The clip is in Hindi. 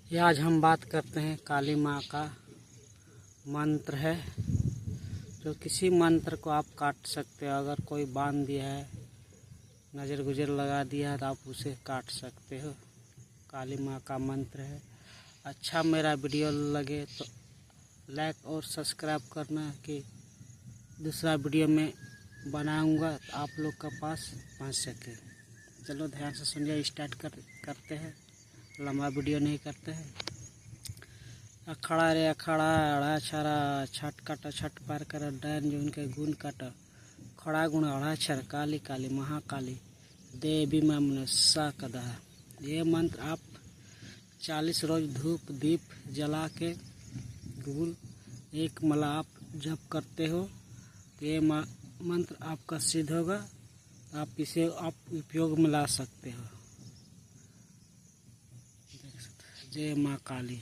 ये आज हम बात करते हैं काली माँ का मंत्र है, जो किसी मंत्र को आप काट सकते हो। अगर कोई बांध दिया है, नज़र गुजर लगा दिया है, तो आप उसे काट सकते हो। काली माँ का मंत्र है। अच्छा मेरा वीडियो लगे तो लाइक और सब्सक्राइब करना, कि दूसरा वीडियो में बनाऊंगा तो आप लोग के पास पहुँच सके। चलो ध्यान से सुनिए, स्टार्ट करते हैं। लंबा वीडियो नहीं करते हैं। अखाड़ा रे अखाड़ा अड़ा छारा, छठ काटा छठ पार कर, डैन जो उनके गुण काटा, खड़ा गुण अड़ा छर, काली काली महाकाली देवी मां मनसा कदा। ये मंत्र आप 40 रोज धूप दीप जला के गुल एक माला आप जप करते हो तो ये मंत्र आपका सिद्ध होगा। आप इसे उपयोग में ला सकते हो। जय माँ काली।